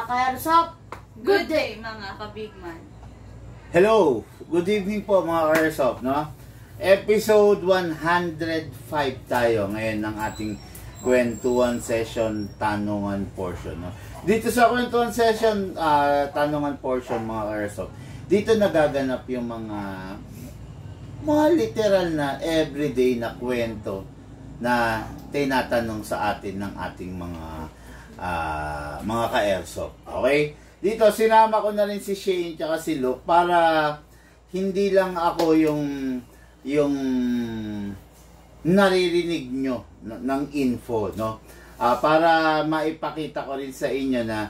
Ka-airsoft, Good day mga kabigman. Hello! Good evening po mga ka-airsoft, no? Episode 105 tayo ngayon ng ating kwentuhan session tanungan portion, no? Dito sa kwentuhan session tanungan portion mga ka-airsoft, dito nagaganap yung mga literal na everyday na kwento na tinatanong sa atin ng ating mga ka-airsoft. Okay? Dito, sinama ko na rin si Shane tsaka si Luke para hindi lang ako yung naririnig nyo ng info, no? Para maipakita ko rin sa inyo na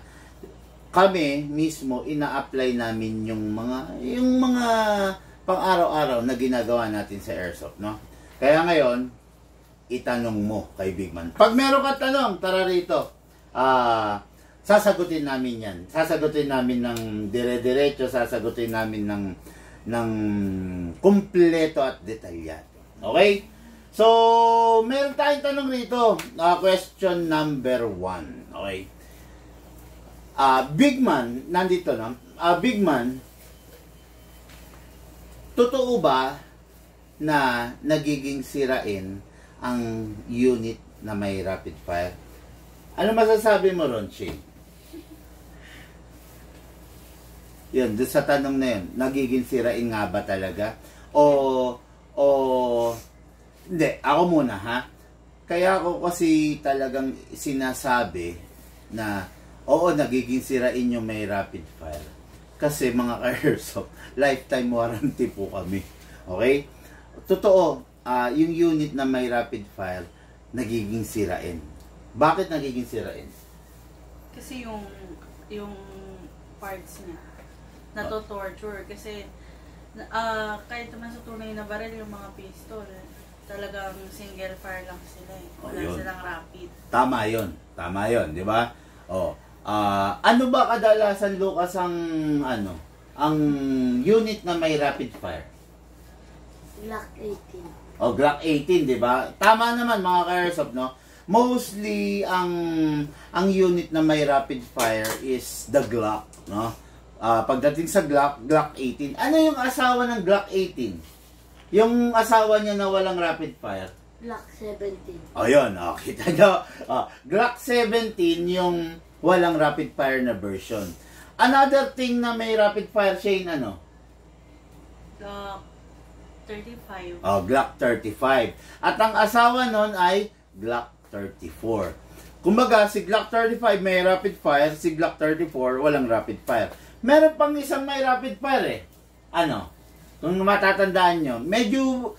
kami mismo ina-apply namin yung mga pang-araw-araw na ginagawa natin sa airsoft, no? Kaya ngayon, itanong mo kay Bigman. Pag meron ka tanong, tara rito. Sasagutin namin yan. Sasagutin namin ng dire-diretso, sasagutin namin ng kumpleto at detalyado. Okay? So, meron tayong tanong rito. Question number 1. Okay? Bigman, nandito na. Bigman, totoo ba na nagiging sirain ang unit na may rapid fire? Ano masasabi mo ron, Shane? Yun, doon sa tanong na yun, nagiging sirain nga ba talaga? Hindi, ako muna ha. Kaya ako kasi talagang sinasabi na, oo, nagiging sirain yung may rapid fire. Kasi mga ka-airsoft, lifetime warranty po kami. Okay? Totoo, yung unit na may rapid fire, nagiging sirain. Bakit nagiging sirain? Kasi yung parts niya nato-torture kasi kahit naman sa tunay na baril yung mga pistol talagang single fire lang sila eh. Wala silang rapid. Tama 'yon, di ba? Ano ba kadalasan, Lucas, ang unit na may rapid fire? Glock 18. Glock 18, di ba? Tama naman mga ka-airsoft, no? Mostly ang unit na may rapid fire is the Glock, no? Pagdating sa Glock 18, ano yung asawa ng Glock 18? Yung asawa niya na walang rapid fire? Glock 17. Yun, kita nyo. Glock 17 yung walang rapid fire na version. Another thing na may rapid fire, Shane, ano? Glock 35. Glock 35. At ang asawa nun ay Glock 34. Kumbaga, si Glock 35 may rapid fire, si Glock 34 walang rapid fire. Meron pang isang may rapid fire eh. Ano? Kung matatandaan nyo, medyo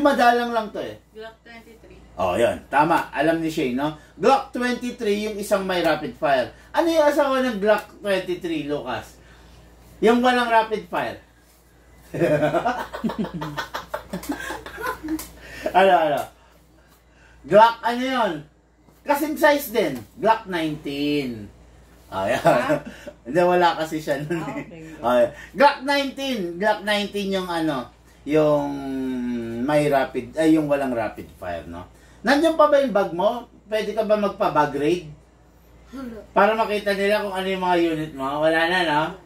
madalang lang to eh. Glock 23. Yun. Tama. Alam ni Shane, no? Glock 23 yung isang may rapid fire. Ano yung asawa ng Glock 23, Lucas? Yung walang rapid fire. Ano? Glock ano yun? Kasing size din. Glock 19. Hindi, wala kasi siya nun. Glock 19 yung yung may rapid, yung walang rapid fire, no? Nandiyan pa ba yung bag mo? Pwede ka ba magpa-bag raid? Para makita nila kung ano yung mga unit mo. Wala na, no?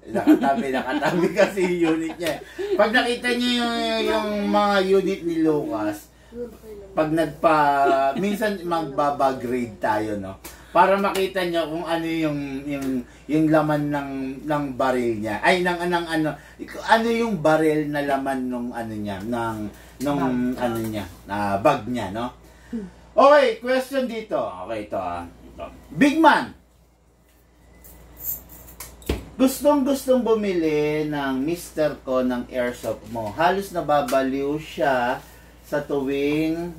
Nakatabi kasi yung unit niya. Pag nakita niyo yung mga unit ni Lucas, pag minsan magbabag-grade tayo, no? Para makita nyo kung ano yung laman ng baril niya. Ay, ano yung baril na laman nung bag niya, no? Okay, question dito. Okay, ito. Bigman, gustong bumili ng mister ko ng airsoft mo. Halos nababaliw siya sa tuwing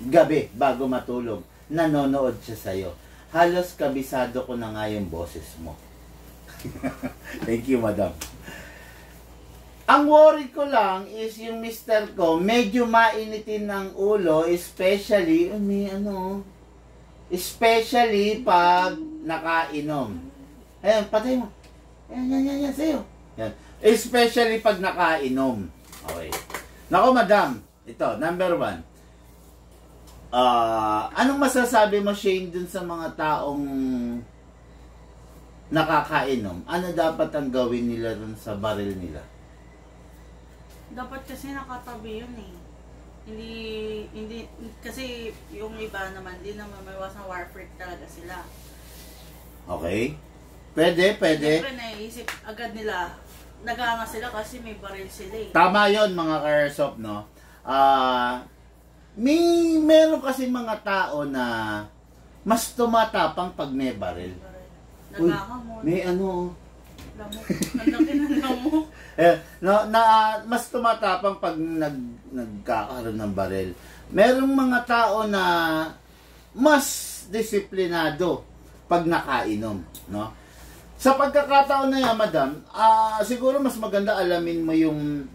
gabi bago matulog. Nanonood siya sa'yo. Halos kabisado ko na nga yung boses mo. Thank you, madam. Ang worry ko lang is yung mister ko, medyo mainitin ng ulo, especially pag nakainom. Ayan, patay mo. Yan, sa'yo. Yan. Especially pag nakainom. Okay. Nako, madam. Ito, number 1. Anong masasabi mo, Shane, dun sa mga taong nakakainom, ano dapat ang gawin nila dun sa baril nila? Dapat kasi nakatabi yun eh. Hindi, kasi yung iba naman, di naman may wasang war freak talaga sila. Okay? Pwede. Siyempre naiisip agad nila, naganga sila kasi may baril sila eh. Tama yon mga ka-airsoft, no? Meron kasi mga tao na mas tumatapang pag may baril. Uy, Naganga mo. may ano, Lamok. Ang laki ng lamok. mas tumatapang pag nagkakaroon ng baril. Merong mga tao na mas disiplinado pag nakainom, no? Sa pagkakataon na yan, madam, siguro mas maganda alamin mo yung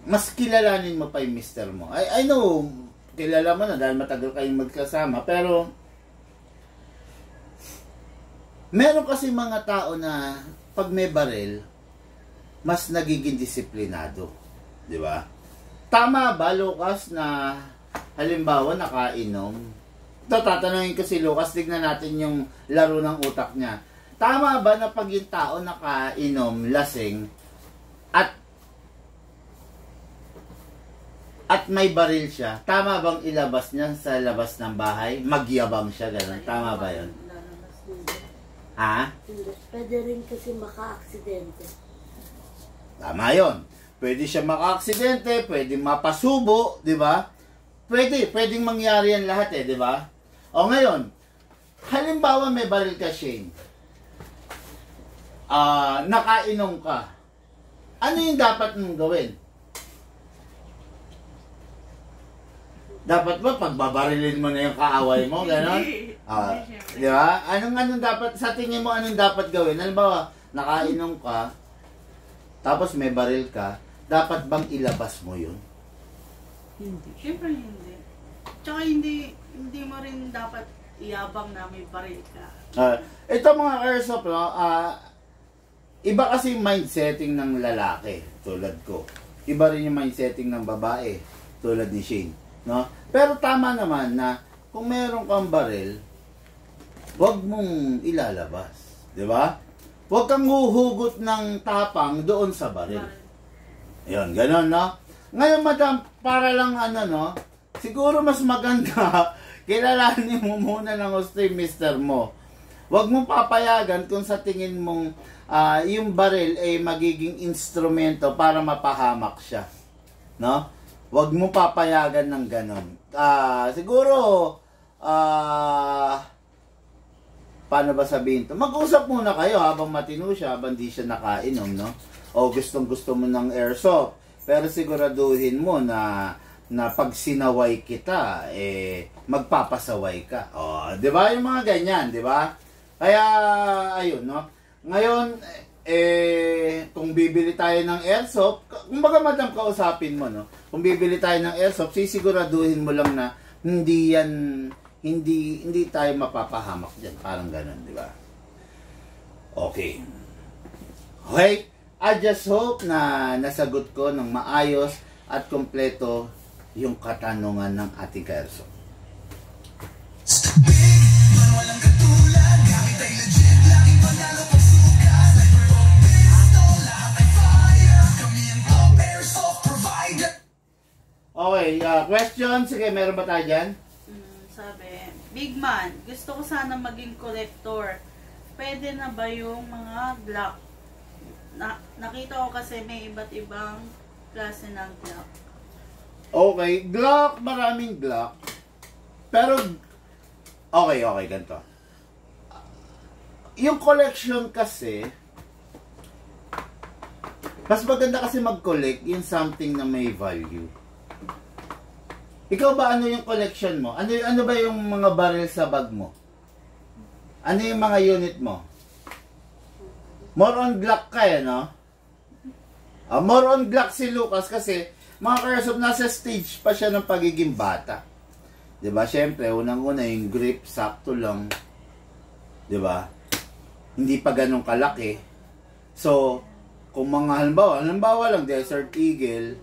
mas kilalanin mo pa yung mister mo. I know, kilala mo na dahil matagal kayong magkasama, pero meron kasi mga tao na pag may baril, mas nagiging disiplinado. Di ba? Tama ba, Lucas, na halimbawa nakainom? Ito, tatanungin ko si Lucas, tignan natin yung laro ng utak niya. Tama ba na pag yung tao nakainom, lasing, at may baril siya, tama bang ilabas niya sa labas ng bahay? Magyabang siya, gano'n. Tama ba yun? Ha? Hindi. Pwede rin kasi maka-aksidente. Tama yun. Pwede siya maka-aksidente, pwede mapasubo, di ba? Pwedeng mangyari yan lahat di ba? O ngayon, halimbawa may baril ka, Shane. Nakainom ka. Ano yung dapat mong gawin? Dapat ba pagbabarilin mo na yung kaaway mo, gano'n? Di ba? Anong dapat, sa tingin mo, anong dapat gawin? Halimbawa, nakainom ka, tapos may baril ka, dapat bang ilabas mo yun? Hindi. Siyempre hindi. Tsaka hindi mo rin dapat iyabang na may baril ka. Ito mga airsoft, no? Iba kasi yung mindsetting ng lalaki, tulad ko. Iba rin yung mindsetting ng babae, tulad ni Shane. No? Pero tama naman na kung meron kang baril, huwag mong ilalabas. Di ba? Huwag kang huhugot ng tapang doon sa baril. Ayun, gano'n, no? Ngayon, madam, para lang no? Siguro mas maganda, kilalanin mo muna ng gusto yung mister mo. Huwag mong papayagan kung sa tingin mong yung baril ay magiging instrumento para mapahamak siya. No? Huwag mo papayagan ng ganon. Siguro, paano ba sabihin to? Mag-usap muna kayo habang matino siya, habang di siya nakainom, no? O gustong-gusto mo ng airsoft. Pero siguraduhin mo na pag sinaway kita, magpapasaway ka. O, di ba? Yung mga ganyan, di ba? Kaya, ayun, no? Ngayon, kung bibili tayo ng airsoft, kumbaga madam, kausapin mo, no? Kung bibili tayo ng airsoft, sisiguraduhin mo lang na hindi tayo mapapahamak diyan, parang ganoon, di ba? Okay. Okay, I just hope na nasagot ko ng maayos at kompleto yung katanungan ng ating ka-airsoft. Okay, question. Sige, meron ba tayo dyan? Sabi, Big Man, gusto ko sana maging collector. Pwede na ba yung mga Glock? Nakita ko kasi may iba't ibang klase ng Glock. Okay, Glock, maraming Glock. Pero, okay, ganito. Yung collection kasi, mas maganda kasi mag-collect yung something na may value. Ikaw ba, ano yung collection mo? Ano ba yung mga barrel sa bag mo? Ano yung mga unit mo? More on Glock ka no? More on Glock si Lucas kasi mga ka-airsoft, nasa stage pa siya ng pagiging bata. Diba? Siyempre, unang-una yung grip, sakto lang. Diba? Hindi pa ganun kalaki. So, kung mga halimbawa lang, Desert Eagle,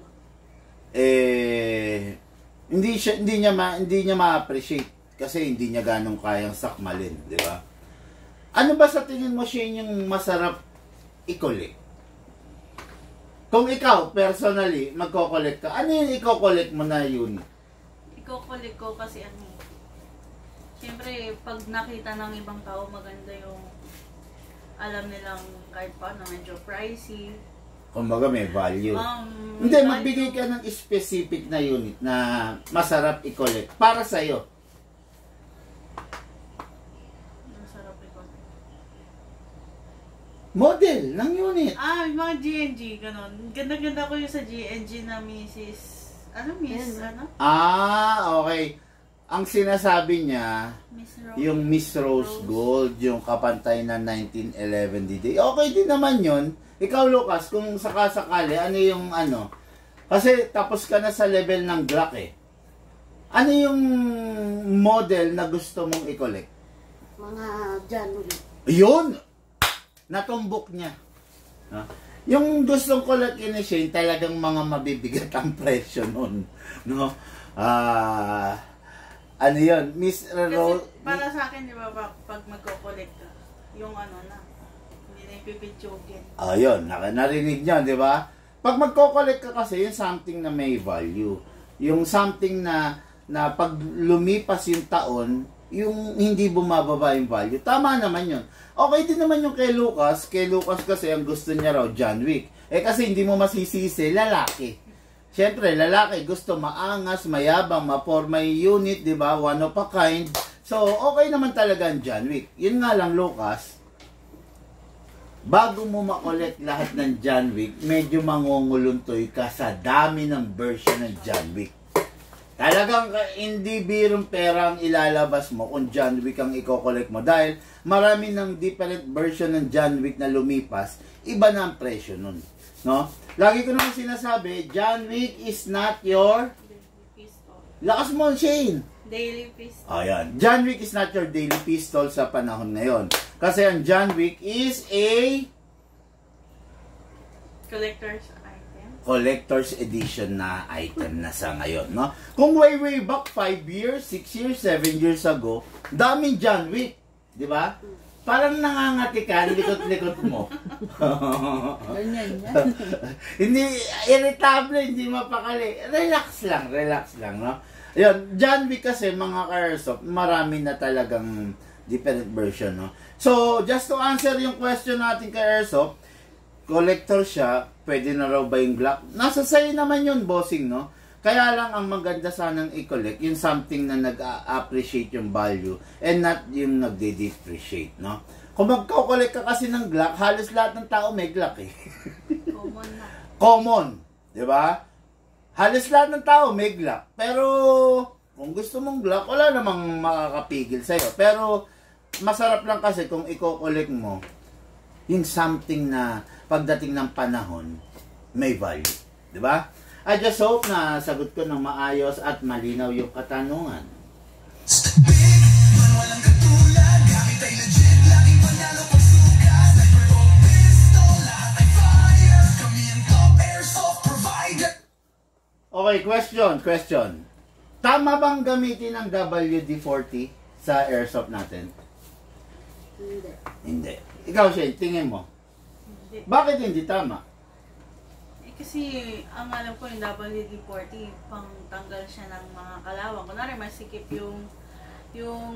hindi niya ma-appreciate kasi hindi niya ganong kayang sakmalin, di ba? Ano ba sa tingin mo, Shane, yung masarap i-collect? Kung ikaw, personally, magko-collect ka, ano yung i-collect mo na unit? Iko-collect ko kasi siyempre, pag nakita ng ibang tao, maganda yung alam nilang kahit paano, medyo pricey. Kumbaga may value. Hindi, magbigay ka ng specific na unit na masarap i-collect para sa'yo. Masarap i-collect. Model ng unit. Yung mga GNG, ganon. Ganda-ganda ko yung sa GNG na Mrs. Okay. Ang sinasabi niya, Miss Rose. yung Miss Rose Gold, yung kapantay na 1911 D-Day. Okay din naman yun. Ikaw, Lucas, kung sakasakali, ano yung ano? Kasi tapos ka na sa level ng Glock eh. Ano yung model na gusto mong i-collect? Mga John Wick. Yun! Natumbok niya. No? Yung gustong collect ni Shane, talagang mga mabibigat ang presyo nun. No? Ano yun? Miss Rose... Kasi para sa akin, di ba, pag magko-collect ka, yung hindi na ipipitsugin. Ayun, narinig niyo, di ba? Pag magko-collect ka kasi, yung something na may value. Yung something na pag lumipas yung taon, yung hindi bumababa yung value. Tama naman yun. Okay din naman yung kay Lucas. Kay Lucas kasi ang gusto niya raw, John Wick. Kasi hindi mo masisisi, lalaki. Siyempre, lalaki, gusto maangas, mayabang, ma-forma yung unit, di ba? One of a kind. So, okay naman talaga ang John Wick. Yun nga lang, Lucas, bago mo ma-collect lahat ng John Wick, medyo mangunguluntoy ka sa dami ng version ng John Wick. Talagang hindi birong pera ang ilalabas mo kung John Wick ang i-collect mo. Dahil marami ng different version ng John Wick na lumipas, iba na ang presyo nun. No? Lagi ko naman sinasabi, John Wick is not your... Lakas mo, Shane! Daily pistol. Ayan. John Wick is not your daily pistol sa panahon ngayon. Kasi ang John Wick is a... collector's edition na item na sa ngayon, no? Kung way back 5 years, 6 years, 7 years ago, daming John Wick, di ba? Parang nangangati ka, likot-likot mo. Ganyan yan. Hindi, irritable, hindi mapakali. Relax lang, no? Ayun, John Wick kasi, mga ka-airsoft, marami na talagang different version, no? So, just to answer yung question natin ka-airsoft, collector siya, pwede na raw ba yung Glock? Nasa sa'yo naman yun, bossing, no? Kaya lang ang maganda sanang i-collect, yung something na nag-appreciate yung value and not yung nagde-depreciate, no? Kung magko-collect ka kasi ng Glock, halos lahat ng tao may Glock eh. Common na. Common, di ba? Halos lahat ng tao may Glock. Pero kung gusto mong Glock, wala namang makakapigil sa'yo. Pero masarap lang kasi kung i-collect mo yung something na pagdating ng panahon, may value. Di ba? I just hope na sagot ko ng maayos at malinaw yung katanungan. Okay, question. Tama bang gamitin ang WD-40 sa airsoft natin? Hindi. Ikaw, Shane, tingin mo. Hindi. Bakit hindi tama? Kasi ang alam ko yung WD-40, pang tanggal siya ng mga kalawang. Kunwari, masikip yung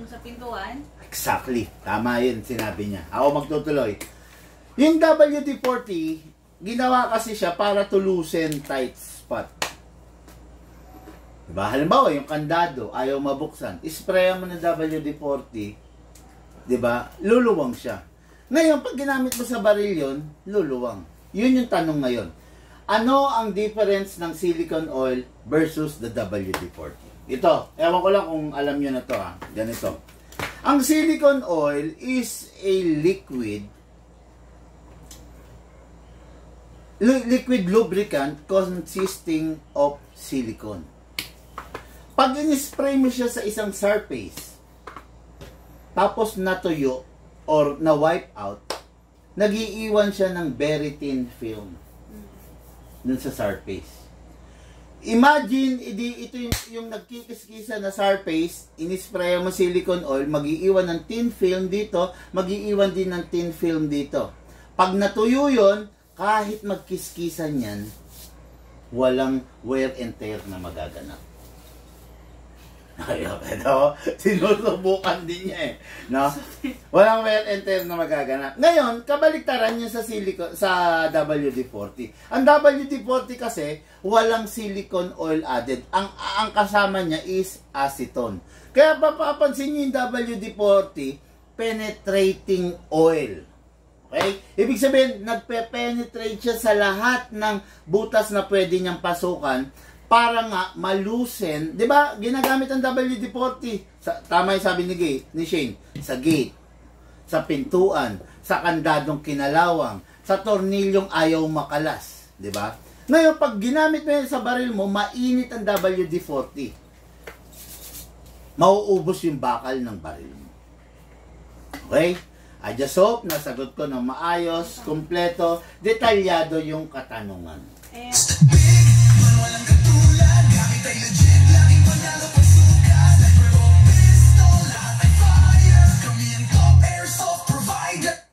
sa pintuan. Exactly. Tama yun, sinabi niya. Ako magtutuloy. Yung WD-40, ginawa kasi siya para to loosen tight spot. Diba? Halimbawa, yung kandado, ayaw mabuksan. Isprayan mo ng WD-40, diba? Luluwang siya. Ngayon, pag ginamit mo sa baril yun, luluwang. Yun yung tanong ngayon. Ano ang difference ng silicone oil versus the WD-40? Ito, ewan ko lang kung alam nyo na to ha. Ganito. Ang silicone oil is a liquid lubricant consisting of silicone. Pag in-spray mo siya sa isang surface, tapos natuyo or na-wipe out, nag-iiwan siya ng very thin film dun sa surface. Imagine, ito yung nagkikis-kisa na surface, inispray mo silicone oil, mag-iiwan ng thin film dito, mag-iiwan din ng thin film dito. Pag natuyo yun, kahit magkiskisan yan, walang wear and tear na magaganap. Ayun, ito, sinusubukan din niya eh. No? Walang wear and tear na magaganap. Ngayon, kabaliktaran yun sa WD-40. Ang WD-40 kasi, walang silicone oil added. Ang kasama niya is acetone. Kaya papapansin niyo yung WD-40, penetrating oil. Okay? Ibig sabihin, nagpe-penetrate siya sa lahat ng butas na pwede niyang pasukan para nga malusen. Di ba? Ginagamit ang WD-40. Tama yung sabi ni Shane. Sa gate, sa pintuan, sa kandadong kinalawang, sa tornilyong ayaw makalas. Di ba? Ngayon, pag ginamit mo yan sa baril mo, mainit ang WD-40. Mauubos yung bakal ng baril mo. Okay? I just hope nasagot ko ng maayos, kumpleto, detalyado yung katanungan.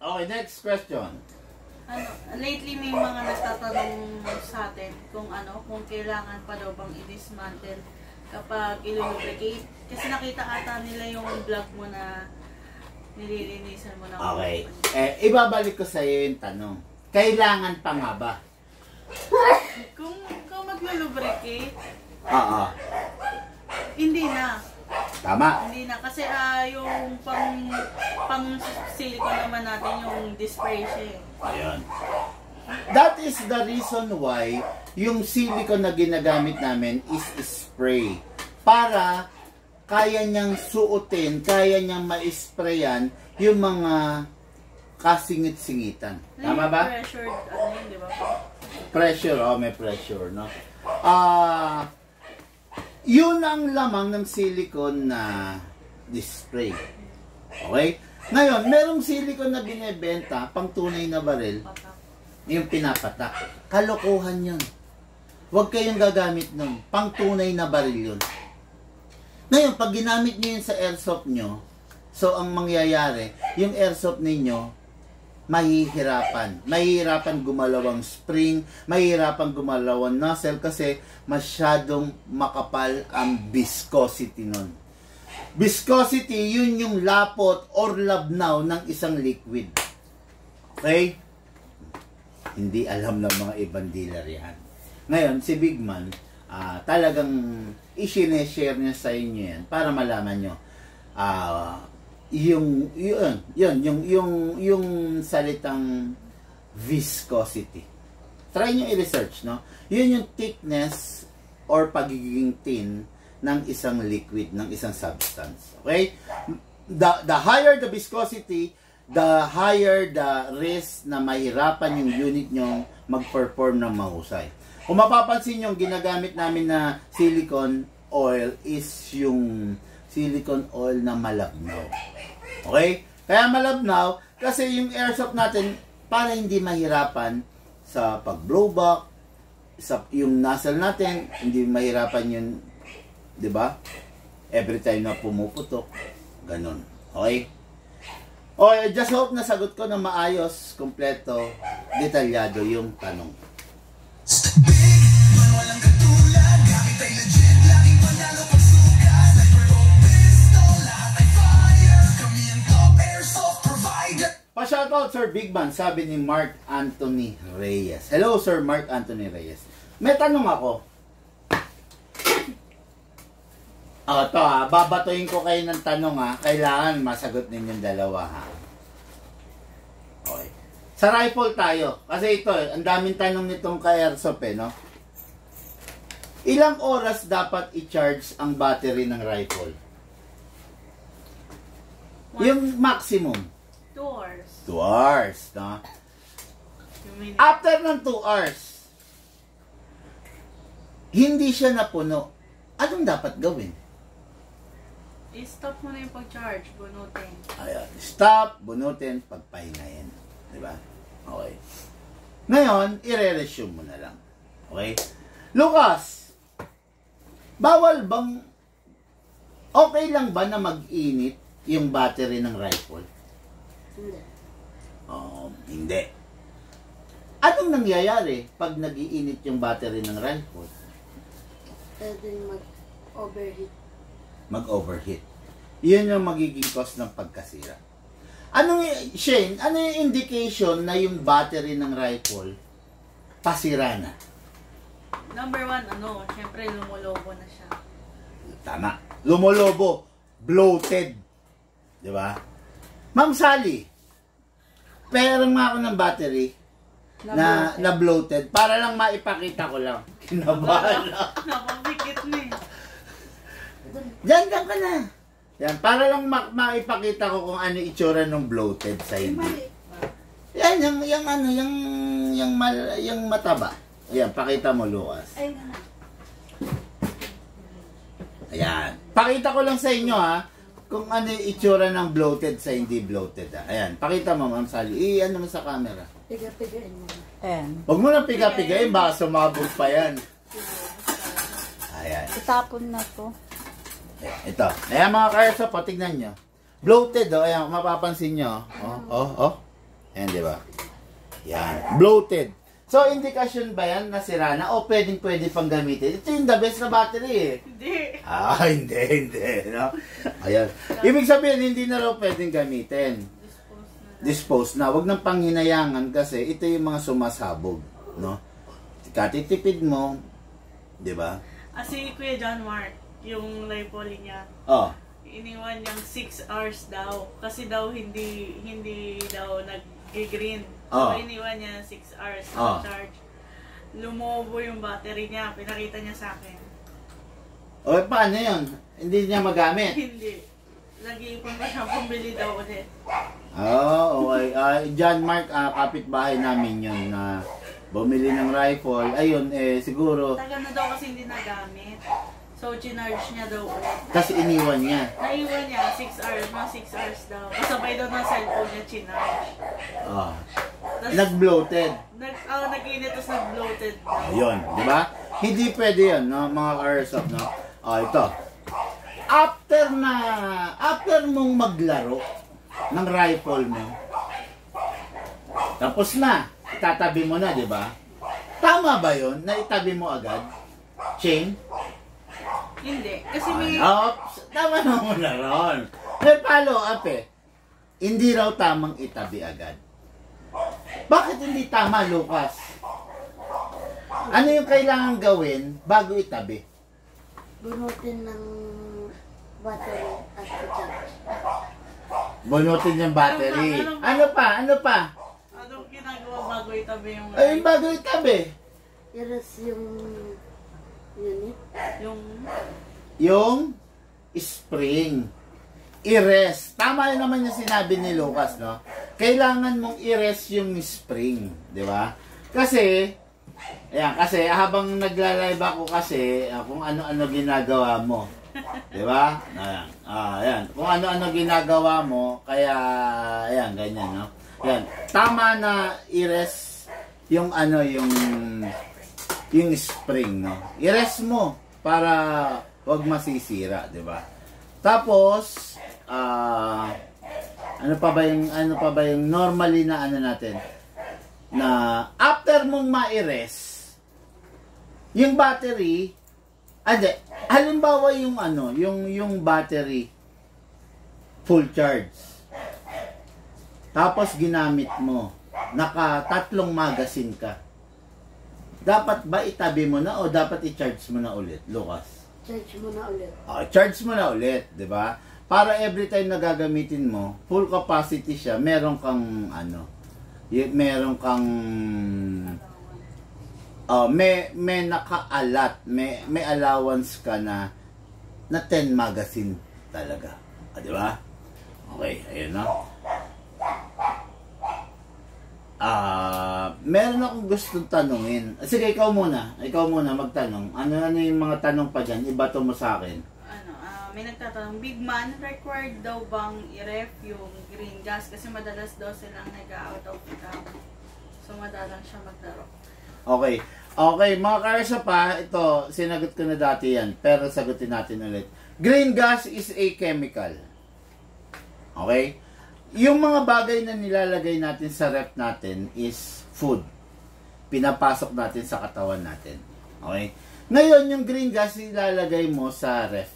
Okay, next question. Lately may mga nagtatanong sa atin kung kailangan pa daw bang i-dismantle kapag i-lubricate. Kasi nakita ata nila yung vlog mo na nililinisan mo na. Okay. Ibabalik ko sa iyo yung tanong. Kailangan pa nga ba? Kung mag-lubricate, hindi na. Tama. Hindi na. Kasi yung pang silicone naman natin yung display siya. Ayun. That is the reason why yung silicone na ginagamit namin is spray. Para kaya niyang suotin, kaya niyang ma-sprayan yung mga kasingit-singitan. Tama ba? Pressured, di ba? Pressure, may pressure, no? Yun ang lamang ng silicone na display. Okay? Ngayon, merong silicone na binebenta, pang tunay na baril, yung pinapatak. Kalokohan yun. Huwag kayong gagamit nun. Pang tunay na baril yun. Ngayon, pag ginamit nyo yun sa airsoft nyo, so ang mangyayari, yung airsoft ninyo, mahihirapan. Mahihirapan gumalaw ang spring, mahihirapan gumalaw ang nozzle kasi masyadong makapal ang viscosity nun. Viscosity, yun yung lapot or labnaw ng isang liquid. Okay? Hindi alam ng mga ibang dealer yan. Ngayon, si Big Man, talagang i-share niya sa inyo yan para malaman nyo yung salitang viscosity. Try nyo i-research, no? Yun yung thickness or pagiging thin ng isang liquid, ng isang substance. Okay? The higher the viscosity, the higher the risk na mahirapan yung unit nyo mag-perform ng mahusay. Kung mapapansin nyo, ginagamit namin na silicone oil is yung silicone oil na malabnaw. Okay? Kaya malabnaw, kasi yung airsoft natin, para hindi mahirapan sa pag-blowback, sa yung nozzle natin, hindi mahirapan yun, di ba? Every time na pumuputok, ganun. Okay? Okay, just hope na sagot ko na maayos, kompleto, detalyado yung tanong. Pa-shoutout Sir Big Man, sabi ni Mark Anthony Reyes. Hello Sir Mark Anthony Reyes. May tanong ako. Ito babatuhin ko kayo ng tanong kailangan masagot ninyong dalawa Okay. Sa rifle tayo, kasi ito ang daming tanong nitong ka-airsoft no? Ilang oras dapat i-charge ang battery ng rifle? Yung maximum? 2 hours. 2 hours, no? After ng 2 hours, hindi siya napuno. Anong dapat gawin? I-stop mo na yung pag-charge, bunutin. Ayan, stop, bunutin, pagpahingayin. Diba? Okay. Ngayon, i-resume mo na lang. Okay? Lucas, bawal bang, okay lang ba na mag-init yung battery ng rifle? Hindi. Hindi. Anong nangyayari pag nag-iinit yung battery ng rifle? Pwedeng mag-overheat. Mag-overheat. Yun yung magiging cause ng pagkasira. Shane, ano yung indication na yung battery ng rifle pasira na? Number 1, syempre lumolobo na siya. Tama. Lumolobo. Bloated. Di ba? Ma'am Sally, perang ako ng battery na bloated para lang maipakita ko lang. Kinabahan na. Napapikit na eh. Diyan ka na. Yan, para lang maipakita ko kung ano itsura ng bloated sa hindi. Yan, yung mataba. Ayan, pakita mo, Lucas. Ayan. Pakita ko lang sa inyo, ha, kung ano yung itsura ng bloated sa hindi bloated, ha. Ayan, pakita mo, Ma'am Sally. Ano mo sa camera? Piga-pigain mo. Ayan. Huwag mo na piga-pigain, baka sumabog pa yan. Ayan. Itapon na to. Ayan, ito. Ayan mga karso, tignan nyo. Bloated, ayan, mapapansin nyo. Ayan, di ba? Ayan, bloated. So, indikasyon ba yan na sira na o pwede pang gamitin? Ito yung the best na battery eh. Hindi. Hindi. No? Ayan. Ibig sabihin, hindi na raw pwedeng gamitin. Dispose na. Huwag nang panghinayangan kasi ito yung mga sumasabog. No? Katitipid mo, di ba? Si Kuya John Mark, yung live poly niya, iniwan niyang 6 hours daw. Kasi daw hindi daw nag-green. So, iniwan niya 6 hours na charge. Lumobo yung battery niya. Pinakita niya sa akin. O, paano yun? Hindi niya magamit? Hindi. Nag-iipon pa siya pumili daw ulit. Okay. John Mark, kapitbahay namin yun na bumili ng rifle. Ayun, siguro. Tagal na daw kasi hindi nagamit. So, chinarge niya daw ulit. Kasi iniwan niya. Naiwan niya, 6 hours. Mga 6 hours daw. Kasabay daw ng cellphone niya, chinarge. Nag-bloated. Nag-init, tapos nag-bloated. Ayun, di ba? Hindi pwede yun, no? Mga airsoft, no? Ito. After mong maglaro ng rifle mo, tapos na, itatabi mo na, di ba? Tama ba yun na itabi mo agad? Shane? Hindi. Kasi may... Tama na muna ron. May follow up eh. Hindi raw tamang itabi agad. Bakit hindi tama, Lucas? Ano yung kailangan gawin bago itabi? Bunutin ng battery at charge. Bunutin yung battery. Ano pa? Anong ginagawa bago itabi yung... Ayun, bago itabi. Iras yung unit. Yung spring. I-rest. Tama yun naman yung sinabi ni Lucas, no? Kailangan mong i-rest yung spring. Di ba? Kasi habang nagla-live ako kasi, kung ano-ano ginagawa mo. Di ba? Ayan. Kung ano-ano ginagawa mo, kaya, ayan, ganyan, no? Ayan. Tama na i-rest yung yung spring, no? I-rest mo para wag masisira, di ba? Tapos, ano pa ba yung normally na natin? Na after mong ma-rest, yung battery, halimbawa yung battery full charge. Tapos ginamit mo, naka 3 magazine ka. Dapat ba itabi mo na o dapat i-charge mo na ulit, Lucas? Charge mo na ulit. Charge mo na ulit, 'di ba? Para every time na gagamitin mo, full capacity siya, meron kang may nakaalat, may allowance ka na 10 magazine talaga. 'Di ba? Okay, ayun na. Meron akong gustong tanungin. Sige, ikaw muna magtanong. Ano yung mga tanong pa dyan? Ibato mo sa akin. May nagtatanong, Big Man, required daw bang i-ref yung green gas? Kasi madalas daw silang nag-out of town. So, madalang siya magdaro. Okay. Okay, mga karsa pa, ito, sinagot ko na dati yan, pero sagutin natin ulit. Green gas is a chemical. Okay? Yung mga bagay na nilalagay natin sa ref natin is food. Pinapasok natin sa katawan natin. Okay? Ngayon, yung green gas ilalagay mo sa ref.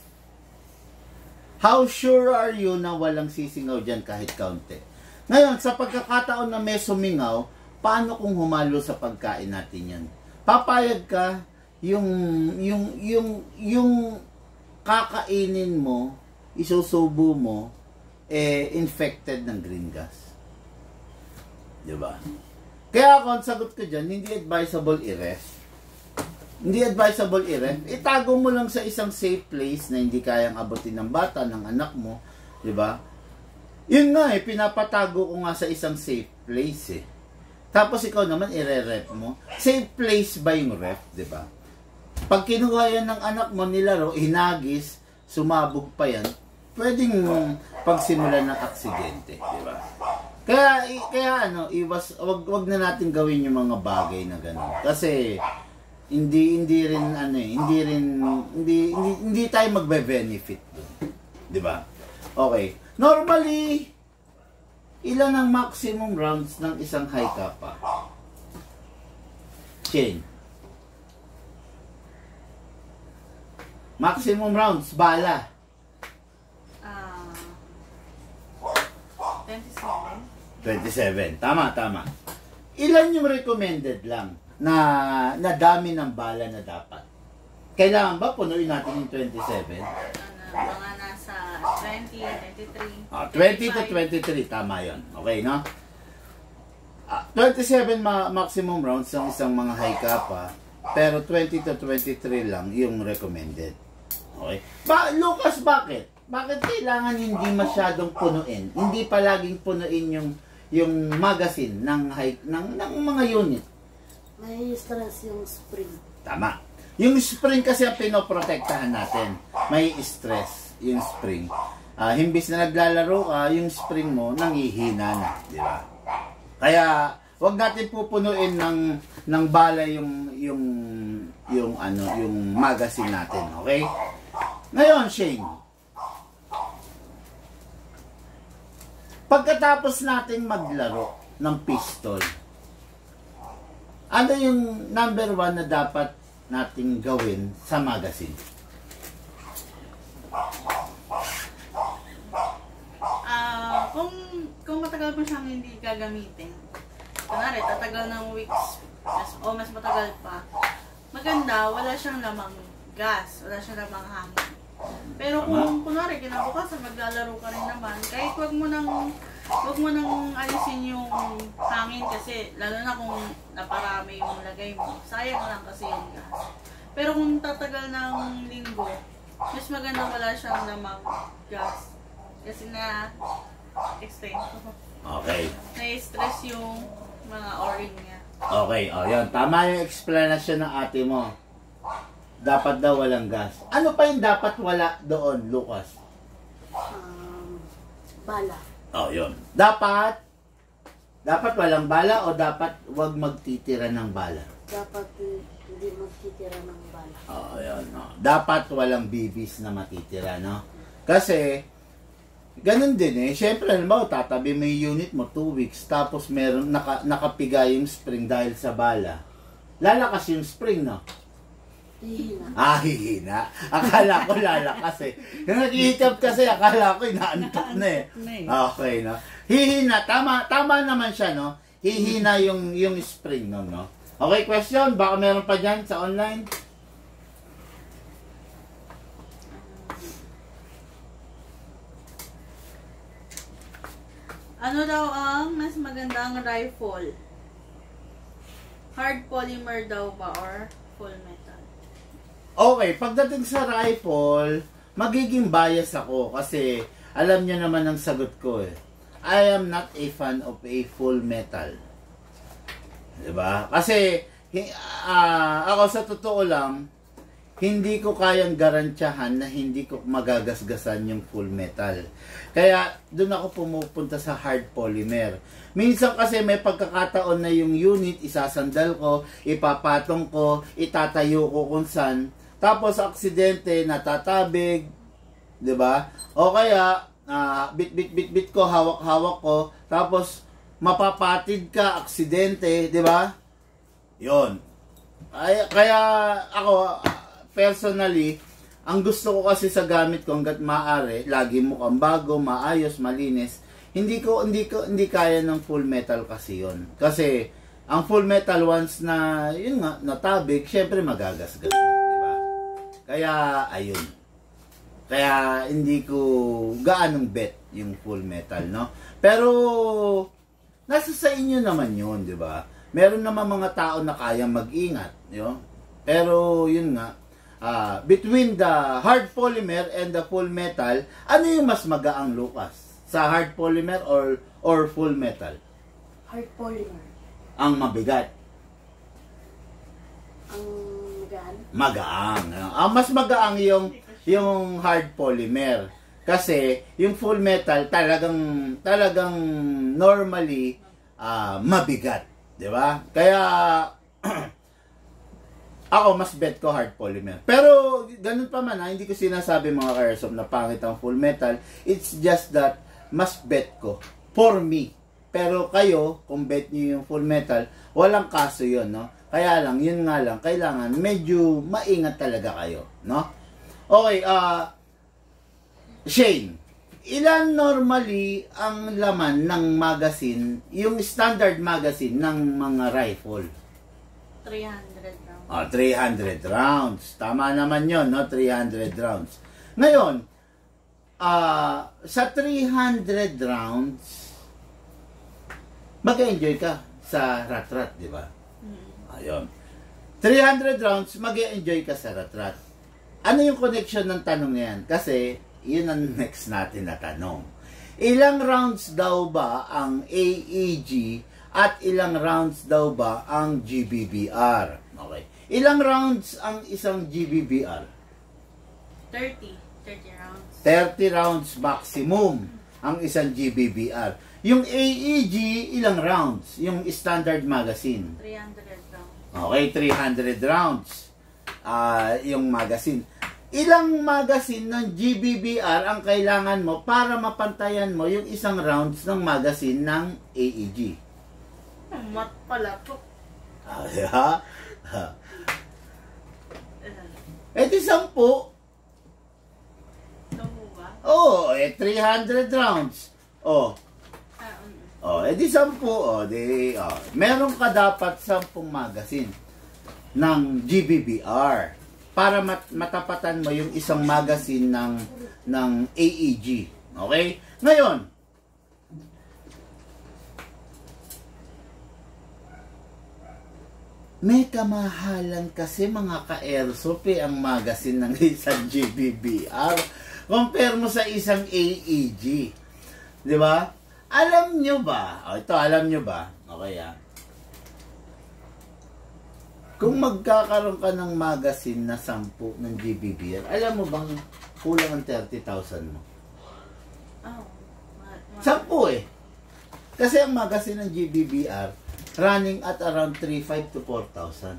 How sure are you na walang sisingaw dyan kahit kaunti? Ngayon, sa pagkakataon na may sumingaw, paano kung humalo sa pagkain natin yan? Papayag ka yung kakainin mo, isusubo mo, infected ng green gas. Diba? Kaya ako, ang sagot ko dyan, hindi advisable i-ref. Hindi advisable i-ref. Itago mo lang sa isang safe place na hindi kayang abutin ng bata, ng anak mo. Diba? Yun nga pinapatago ko nga sa isang safe place Tapos ikaw naman i-ref mo. Safe place ba yung ref? Diba? Pag kinuha yan ng anak mo, nilaro, hinagis, sumabog pa yan, pwedeng pagsimulan ng aksidente, di ba? Kaya wag na natin gawin yung mga bagay na gano'n. Kasi hindi tayo magbe-benefit doon. Di ba? Okay. Normally, ilan ang maximum rounds ng isang high kappa? Chain. Maximum rounds, bala. 27. Tama. Ilan yung recommended lang na dami ng bala na dapat? Kailangan ba punuin natin yung 27? Mga nasa 20, 23. 20 to 23, tama yun. Okay, no? 27 maximum rounds ng isang mga high kappa, pero 20 to 23 lang yung recommended. Okay? Lucas, bakit? Bakit kailangan hindi masyadong punuin? Hindi palaging punuin yung magazine ng mga unit. May stress yung spring. Tama. Yung spring kasi ang pinoprotektahan natin. May stress yung spring. Himbis na naglalaro ka, yung spring mo nangihina na, di ba? Kaya wag natin pupunuin ng bala yung magazine natin, okay? Ngayon, Shane, pagkatapos nating maglaro ng pistol, ano yung number 1 na dapat nating gawin sa magazine? Kung matagal mo siyang hindi gagamitin, kunwari, tatagal ng weeks, mas matagal pa, maganda, wala siyang lamang gas, wala siyang lamang hangin. Pero kung kunwari kinabukasan maglalaro ka rin naman, kahit wag mo nang alisin yung hangin kasi lalo na kung naparami yung lagay mo, sayang lang kasi yung gas. Pero kung tatagal ng linggo, mas maganda wala siyang lamang gas kasi na extend. Okay. Na-stress yung mga o-ring niya. Okay, yun. Tama yung explanation ng ate mo. Dapat daw walang gas. Ano pa yung dapat wala doon, Lucas? Bala. Yun. Dapat walang bala o dapat wag magtitira ng bala? Dapat hindi magtitira ng bala. Yun. No. Dapat walang bibis na matitira, no? Kasi, ganun din Siyempre, halimbawa, tatabi mo yung unit mo 2 weeks, tapos meron nakapiga yung spring dahil sa bala. Lalakas yung spring, no? Hihina. Hihina. Akala ko lalakas Yung nag-iitap kasi, akala ko inaantok na Okay, no? Hihina. Tama naman siya, no? Hihina yung spring, no? Okay, question? Baka meron pa dyan sa online? Ano daw ang mas magandang rifle? Hard polymer daw ba or full metal? Okay, pagdating sa rifle, magiging bias ako kasi alam niyo naman ang sagot ko I am not a fan of a full metal. Diba? Kasi ako sa totoo lang, hindi ko kayang garantyahan na hindi ko magagasgasan yung full metal. Kaya doon ako pumupunta sa hard polymer. Minsan kasi may pagkakataon na yung unit, isasandal ko, ipapatong ko, itatayo ko kung saan. Tapos aksidente, natatabig, 'di ba? O kaya bit ko, hawak-hawak ko, tapos mapapatid ka, aksidente, 'di ba? 'Yon. Kaya ako personally, ang gusto ko kasi sa gamit ko hangga't maaari, lagi mukhang bago, maayos, malinis. Hindi kaya ng full metal kasi 'yon. Kasi ang full metal once na yun nga natabig, syempre magagasgas, 'di ba? Kaya ayun. Kaya hindi ko gaanong bet yung full metal, no? Pero nasa sa inyo naman 'yun, 'di ba? Meron naman mga tao na kayang mag-ingat, 'yo. Pero yun nga, between the hard polymer and the full metal, ano yung mas magaang, Lucas? Sa hard polymer or full metal? Hard polymer. Ang mabigat. Ang magaan. Magaang. Mas magaang yung hard polymer. Kasi yung full metal talagang normally mabigat, 'di ba? Kaya ako mas bet ko hard polymer. Pero ganun pa man, hindi ko sinasabi mga ka-airsoft na pangit ang full metal. It's just that mas bet ko for me. Pero kayo, kung bet niyo yung full metal, walang kaso 'yon, no? Kaya lang, yun nga lang, kailangan medyo maingat talaga kayo, no? Okay, Shane, ilan normally ang laman ng magazine, yung standard magazine ng mga rifle? 300 rounds. 300 rounds. Tama naman yon, no? 300 rounds. Ngayon, sa 300 rounds, mag-enjoy ka sa rat-rat, di ba? Ayun. 300 rounds, mag-enjoy ka sa rat-rat. Ano yung connection ng tanong na yan? Kasi, yun ang next natin na tanong. Ilang rounds daw ba ang AEG at ilang rounds daw ba ang GBBR? Okay. Ilang rounds ang isang GBBR? 30 rounds. 30 rounds maximum ang isang GBBR. Yung AEG, ilang rounds? Yung standard magazine? 300 rounds. Okay, 300 rounds. Yung magazine. Ilang magazine ng GBBR ang kailangan mo para mapantayan mo yung isang rounds ng magazine ng AEG? Mat pala po. Yeah. Di 10. ba? Oh, 300 rounds. Di 10. Meron ka dapat 10 magazine ng GBBR para matapatan mo yung isang magazine ng AEG. Okay? Ngayon, may kamahalan kasi mga ka-airsoft ang magazine ng isang GBBR compare mo sa isang AEG. Di ba? Alam nyo ba? Alam nyo ba? Okay, kung magkakaroon ka ng magazine na 10 ng GBBR, alam mo bang kulang ang 30,000 mo? 10 Kasi ang magazine ng GBBR, running at around 3,500 to 4,000.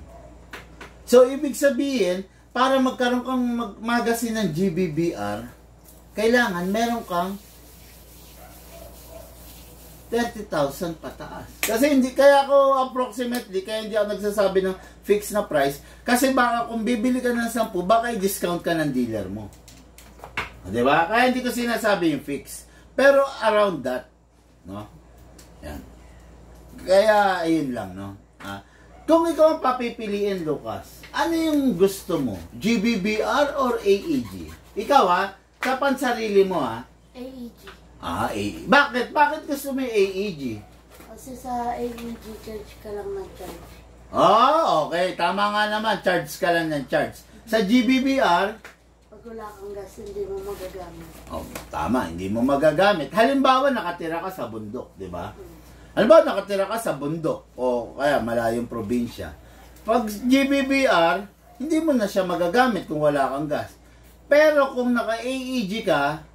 So, ibig sabihin, para magkaroon kang magazine ng GBBR, kailangan meron kang 30,000 pataas. Kasi kaya ako approximately, kaya hindi ako nagsasabi ng fixed na price, kasi baka kung bibili ka ng 10, baka i-discount ka ng dealer mo. Diba? Kaya hindi ko sinasabi yung fixed. Pero around that, no? Yan. Kaya, ayun lang, no? Kung ikaw ang papipiliin, Lucas, ano yung gusto mo? GBBR or AEG? Ikaw, sa pansarili mo, AEG. AEG. Bakit gusto mo yung AEG? Kasi sa AEG, charge ka lang ng charge. Okay. Tama nga naman. Charge ka lang ng charge. Sa GBBR, pag wala kang gas, hindi mo magagamit. Tama. Hindi mo magagamit. Halimbawa, nakatira ka sa bundok, di ba? Halimbawa, nakatira ka sa bundok o kaya malayong probinsya. Pag GBBR, hindi mo na siya magagamit kung wala kang gas. Pero kung naka-AEG ka,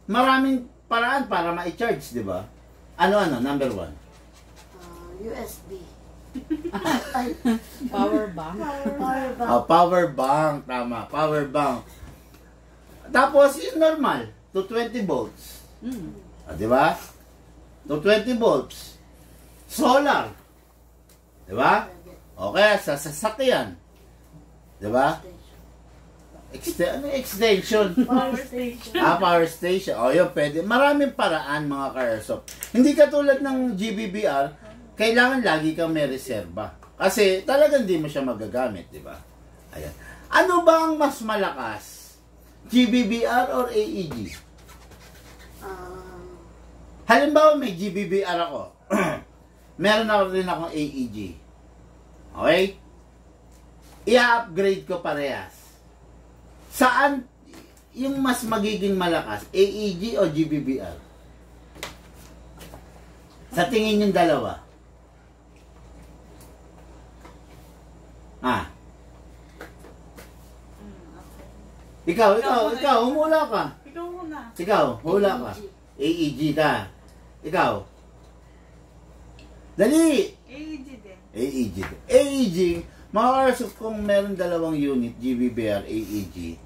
maraming paraan para ma-charge, di ba? Ano, number 1? USB. Ay, Power bank. power bank. Power bank, tama. Power bank. Tapos, yung normal, 220 volts. Di ba? 220 volts. Solar. Di ba? Okay, sa sasakyan. Di ba? Ano yung extension? Power station. Power station. O, yun, pwede. Maraming paraan, mga ka-airsoft. Hindi katulad ng GBBR, kailangan lagi kang may reserba. Kasi talagang hindi mo siya magagamit, di ba? Ayan. Ano ba ang mas malakas? GBBR or AEG? Halimbawa, may GBBR ako. Meron ako rin akong AEG. Okay? I-upgrade ko parehas. Saan yung mas magiging malakas? AEG o GBBR? Sa tingin yung dalawa? Ikaw, humula ka. Ikaw muna. Ikaw, hula ka. AEG ka. Ikaw. Dali! AEG din. AEG. AEG, mga airsoft kung meron dalawang unit, GBBR, AEG,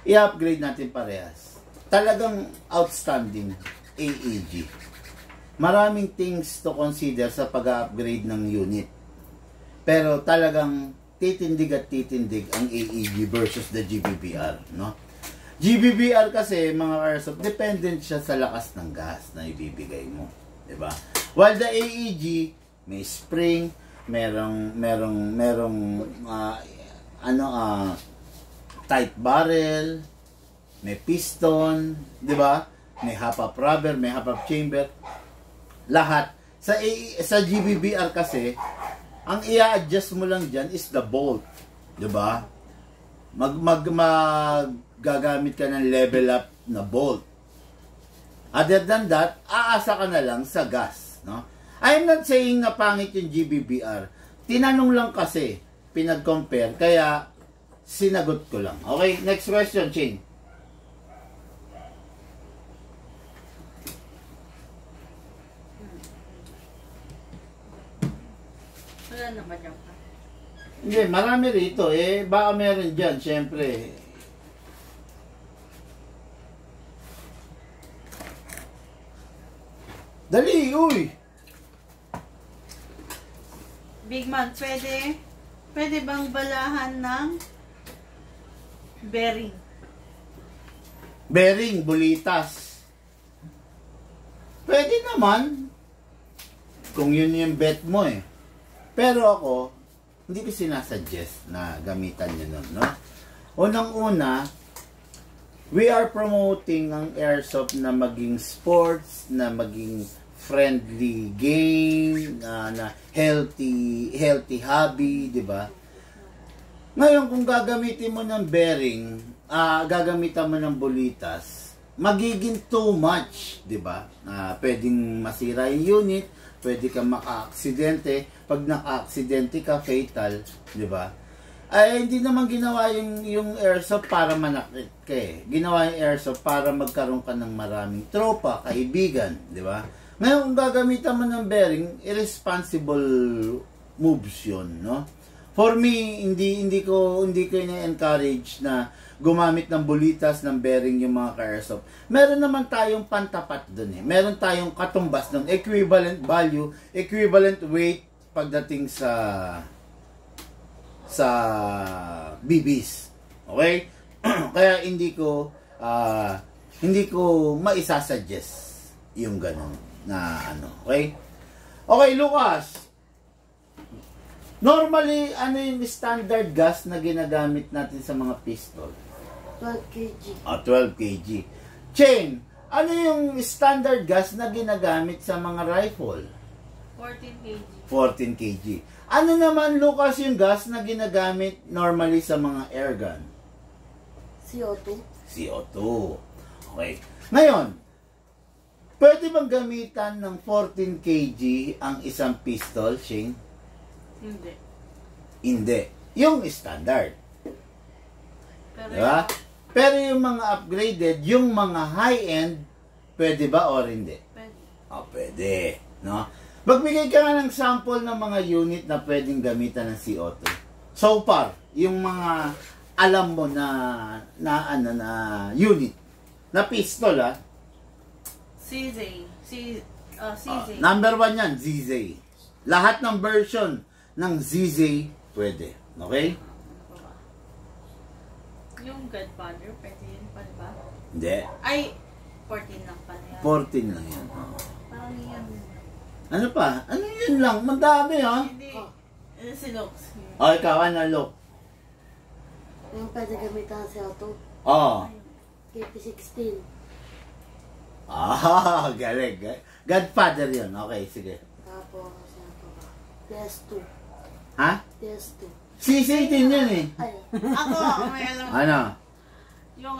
i-upgrade natin parehas. Talagang outstanding AEG. Maraming things to consider sa pag-upgrade ng unit. Pero talagang titindig at titindig ang AEG versus the GBBR, no? GBBR kasi, mga airsoft, dependent siya sa lakas ng gas na ibibigay mo, 'di ba? While the AEG may spring, merong tight barrel, may piston, 'di ba? May half-up rubber, may half-up chamber. Lahat sa GBBR kasi ang i-adjust mo lang diyan is the bolt, 'di ba? Gagamit ka ng level up na bolt. Other than that, aasa ka na lang sa gas, no? I'm not saying na pangit yung GBBR. Tinanong lang kasi, pinag-compare, kaya sinagot ko lang. Okay, next question, Ching. Wala naman yan pa. Hindi, marami rito. Baka meron dyan, syempre. Dali, uy! Big man, pwede bang balahan ng bearing? Bearing, bulitas. Pwede naman. Kung yun yung bet mo eh. Pero ako, hindi ko sinasuggest na gamitan nyo nun, no? Unang-una, we are promoting ang airsoft na maging sports, na maging friendly game, na healthy hobby, di ba? Ngayon, kung gagamitin mo ng bearing, gagamitan mo ng bulitas, magiging too much, di ba? Pwedeng masira yung unit, pwede kang maka-aksidente. Pag naka-aksidente ka, fatal, di ba? Ay, hindi naman ginawa yung airsoft para manakit ka eh. Ginawa yung airsoft para magkaroon ka ng maraming tropa, kaibigan, di ba? Ngayon, kung gagamitan mo ng bearing, irresponsible moves yun, no? For me, hindi ko ina-encourage na gumamit ng bulitas ng bearing yung mga ka-airsoft. Meron naman tayong pantapat dun eh. Meron tayong katumbas ng equivalent value, equivalent weight pagdating sa BBs. Okay? Kaya hindi ko maisasuggest yung ganun na ano. Okay? Okay, Lucas. Normally, ano yung standard gas na ginagamit natin sa mga pistol? 12 kg. 12 kg. Chain, ano yung standard gas na ginagamit sa mga rifle? 14 kg. 14 kg. Ano naman, Lucas, yung gas na ginagamit normally sa mga airgun? CO2. CO2. Okay. Ngayon, pwede bang gamitan ng 14 kg ang isang pistol, Shane? Hindi. Hindi. yung standard. Pero Diba? Pero yung mga upgraded, yung mga high-end, pwede ba o hindi? pwede. Pwede. No? Magbigay ka nga ng sample ng mga unit na pwedeng gamitan ng CO2. So far, yung mga alam mo na unit. Na pistol, CZ. CZ. Number 1 yan, ZZ. Lahat ng version ng ZZ pwede. Okay? Yung Godfather, pwede yun pa, diba? Hindi. Ay, 14 lang pala yan. 14 lang yan. Parang yan. Ano pa? Ano yun lang? Madami, Hindi. Si Lux. Ikaw, ano, look? Yung pwede gamitan sa auto. KP16. Galing. Godfather yun. Okay, sige. Tapos, ano pa ba? DS2. Ha? DS2. CC din yun eh. Ay, Ako, may alam. Ano? Yung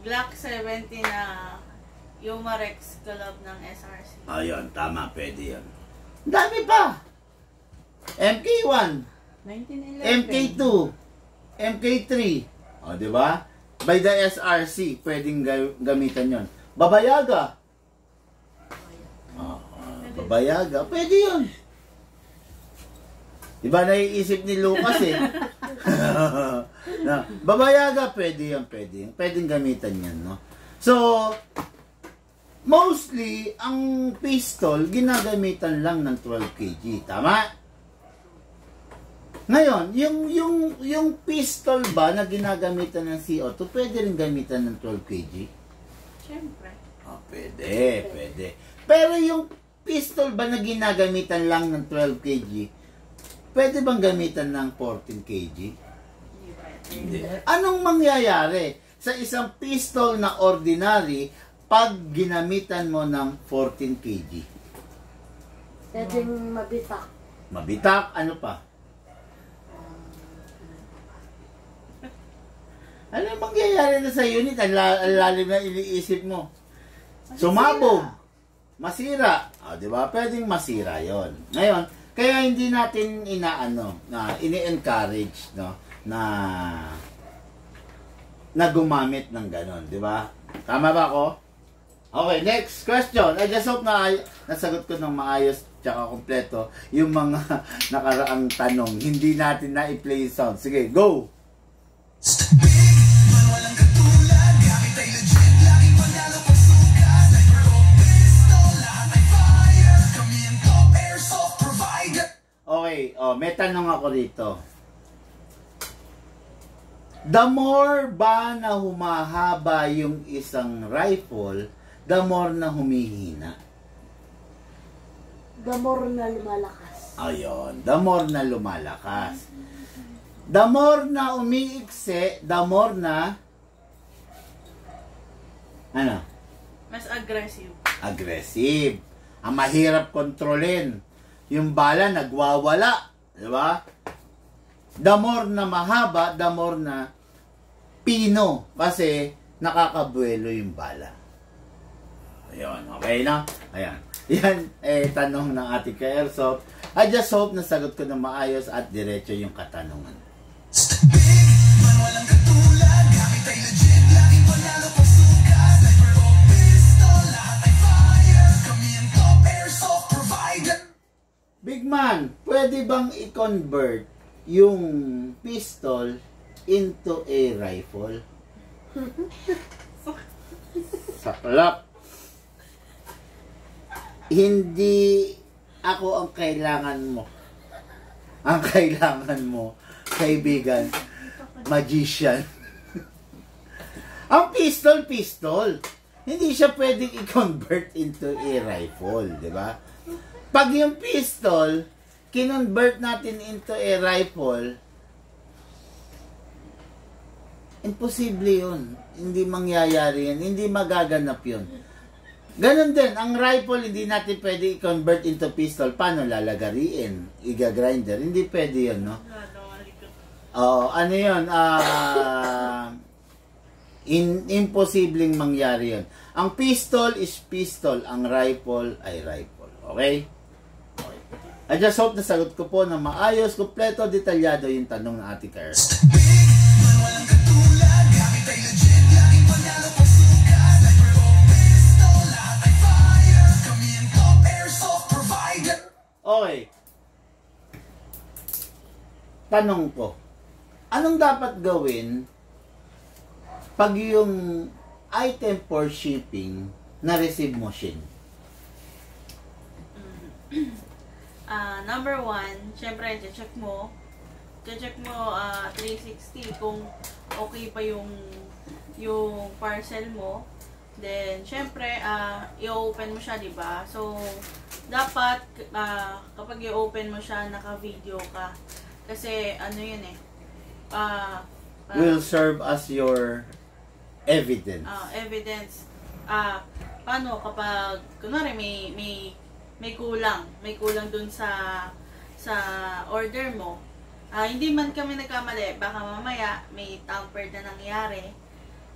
Glock 70 na yung Marex collab ng SRC. Ayun, tama. Pwede yun. Dami pa. MK1. 1911. MK2. MK3. Di ba? By the SRC, pwedeng gamitan yon. Babayaga. Babayaga. Pwede yun. Diba naiisip ni Lucas eh. Babayaga, pwede yan, pwede. Pwedeng gamitan yan, no? So, mostly, ang pistol, ginagamitan lang ng 12 kg. Tama? Ngayon, yung pistol ba na ginagamitan ng CO2, pwede rin gamitan ng 12 kg? Siyempre. Pwede. Pero yung pistol ba na ginagamitan lang ng 12 kg, pwede bang gamitan ng 14 kg? Hindi. Anong mangyayari sa isang pistol na ordinary pag ginamitan mo ng 14 kg? pwedeng mabitak. Mabitak, ano pa? Ano mangyayari na sa unit? Ang lalim na iniisip mo. Sumabog. Masira. Di ba? Pwedeng masira yon. Ngayon, kaya hindi natin ini-encourage, no, na gumamit ng ganon, di ba? Tama ba ako? Okay, next question. I just hope na nasagot ko ng maayos tsaka kompleto yung mga nakaraang tanong. Hindi natin na i-play sound. Sige, go! Okay, may tanong ako rito. The more ba na humahaba yung isang rifle, the more na humihina? The more na lumalakas. Ayun, the more na lumalakas. The more na umiikse, the more na Mas aggressive. aggressive. Ang mahirap kontrolin. Yung bala nagwawala, di ba? The more na mahaba, the more na pino kasi nakakabuelo yung bala. Ayun, okay na? Ayan. Yan, tanong ng ating ka-airsoft. I just hope na sagot ko na maayos at diretso yung katanungan. Big man, pwede bang i-convert yung pistol into a rifle? Saklap. Hindi ako ang kailangan mo. Ang kailangan mo, kaibigan, magician. Ang pistol. Hindi siya pwedeng i-convert into a rifle, di ba? Pag yung pistol, kinonvert natin into a rifle, imposible yun. Hindi mangyayari yan. Hindi magaganap yun. Ganon din, ang rifle hindi natin pwede i-convert into pistol. Paano lalagariin? Iga-grinder? Hindi pwede yun, no? Ano yun? Imposibleng mangyari yun. Ang pistol is pistol. Ang rifle ay rifle. Okay? Okay. I just hope na sagot ko po na maayos, kumpleto, detalyado yung tanong ng Ate Karen. Okay. Tanong ko, anong dapat gawin pag yung item for shipping na-receive mo, Shin? Number one, syempre, check mo 360 kung okay pa yung parcel mo. Then, syempre, i-open mo siya, diba? So, dapat, kapag i-open mo siya, naka-video ka. Kasi, ano yun eh, will serve as your evidence. Evidence. Paano kapag, kunwari, may kulang dun sa order mo. Hindi man kami nagkamali, baka mamaya may tamper na nangyari.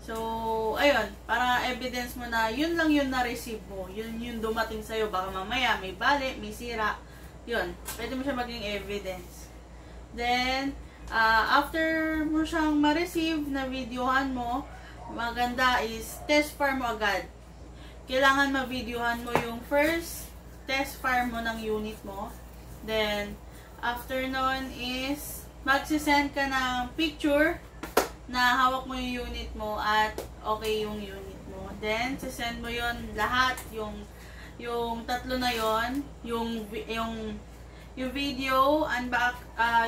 So, ayun, para evidence mo na yun lang yung na-receive mo, yun yung dumating sa'yo, baka mamaya may bali, may sira, yun, pwede mo siya maging evidence. Then, after mo siyang ma-receive na videohan mo, maganda is test fire mo agad. Kailangan ma-videohan mo yung first test fire mo ng unit mo. Then, after nun is magsisend ka ng picture na hawak mo yung unit mo at okay yung unit mo. Then, sisend mo yon lahat, yung tatlo na yon, yung video,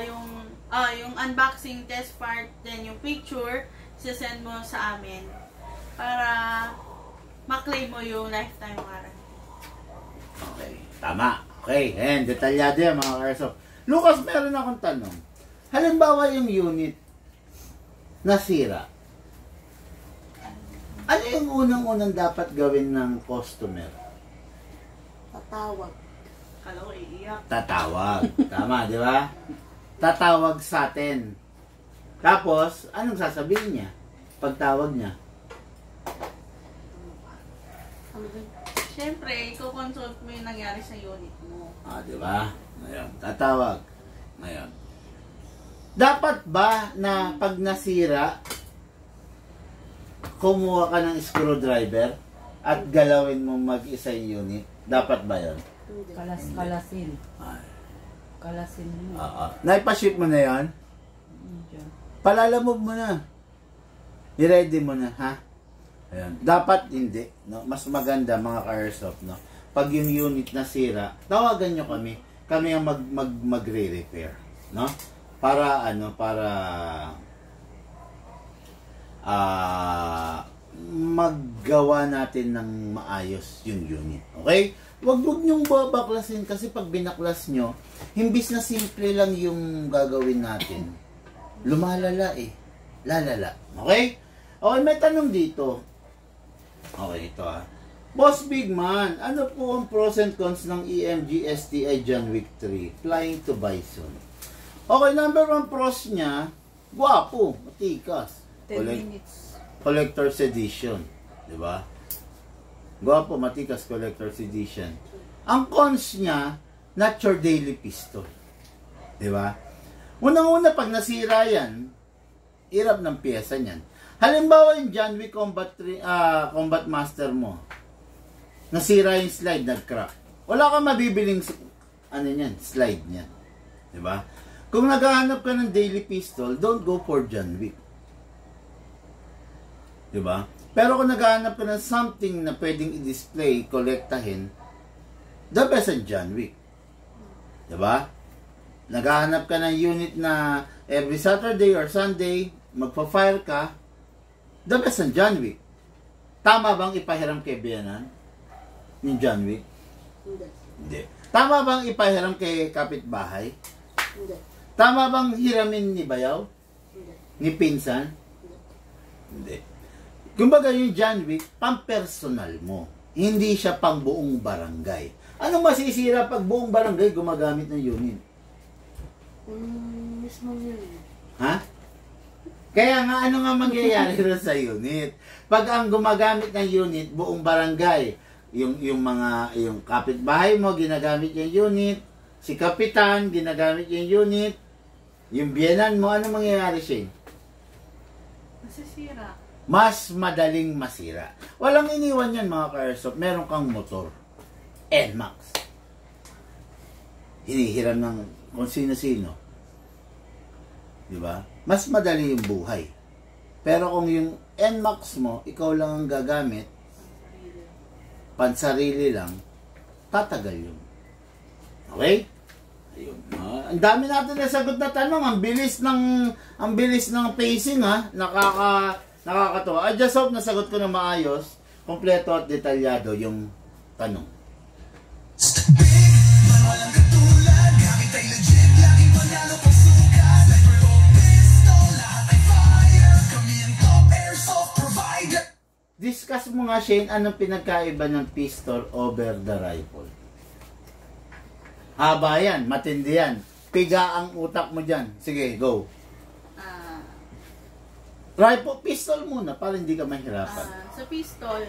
yung unboxing test part, then yung picture, sisend mo sa amin para maklaim mo yung lifetime warranty. Okay, tama. Okay, and detalyado yan mga ka-airsoft. Lucas, meron akong tanong. Halimbawa yung unit nasira. Ano yung unang-unang dapat gawin ng customer? Tatawag. Kala ko iiyak. Tatawag. Tama, di ba? Tatawag sa atin. Tapos, anong sasabihin niya? Pagtawag niya. Siyempre, i-consult mo yung nangyari sa unit mo. Di ba? Ngayon, tatawag. Ngayon. Dapat ba na pag nasira, kumuha ka ng screwdriver at galawin mo mag-isa yung unit? Dapat ba yun? Kalasin. Kalasin mo. Naipaship mo na yan? Palalamove mo na. I-ready mo na, ha? Ayan. Dapat hindi. No? Mas maganda mga ka-airsoft, no? Pag yung unit nasira, tawagan nyo kami. Kami ang magre-repair. No? Para maggawa natin ng maayos yung unit. Okay? Huwag nyong babaklasin kasi pag binaklas nyo, himbis na simple lang yung gagawin natin, lumalala eh. Lalala. Okay? Okay, may tanong dito. Okay, ito Boss Big Man, ano po ang pros and cons ng EMG STI John Wick 3 Flying to Bison? Okay, number one pros niya, guwapo, matikas. 10 minutes. Collector's edition. Diba? Guwapo, matikas, collector's edition. Ang cons niya, not your daily pistol. Diba? Unang-una, pag nasira yan, irap ng pyesa niyan. Halimbawa yung John Wick Combat Master mo, nasira yung slide, nag-crack. Wala kang mabibiling slide niyan. Diba? Kung naghahanap ka ng daily pistol, don't go for John Wick. Diba? Pero kung naghahanap ka ng something na pwedeng i-display, kolektahin, the best ang John Wick. Diba? Naghahanap ka ng unit na every Saturday or Sunday, magpa-fire ka, the best ang John Wick. Tama bang ipahiram kay Bianan? Yung John Wick? Hindi. Tama bang ipahiram kay kapitbahay? Hindi. Tama bang hiramin ni Bayaw? Hindi. Ni Pinsan? Hindi. Kumbaga yung John Wick, pang-personal mo. Hindi siya pang buong barangay. Anong masisira pag buong barangay gumagamit ng unit? Mismo yun. Ha? Kaya nga, ano nga mangyayari rin sa unit? Pag ang gumagamit ng unit, buong barangay, yung kapitbahay mo, ginagamit yung unit, si Kapitan, ginagamit yung unit, yung biyenan mo, ano mangyayari, Shane? Masisira. Mas madaling masira. Walang iniwan yan, mga ka-airsoft. Meron kang motor. NMAX. Hinihiram ng kung sino-sino. Diba? Mas madali yung buhay. Pero kung yung NMAX mo, ikaw lang ang gagamit, pansarili lang, tatagal yun. Okay? Ayun. Ang dami natin nasagot na tanong. Ang bilis ng pacing, ha. Nakakatuwa. I just hope nasagot ko na maayos, kompleto at detalyado yung tanong. Discuss mo nga, Shane, anong pinagkaiba ng pistol over the rifle? Haba yan, matindi yan. Piga ang utak mo dyan. Sige, go. Rifle, pistol muna para hindi ka mahirapan. Sa pistol,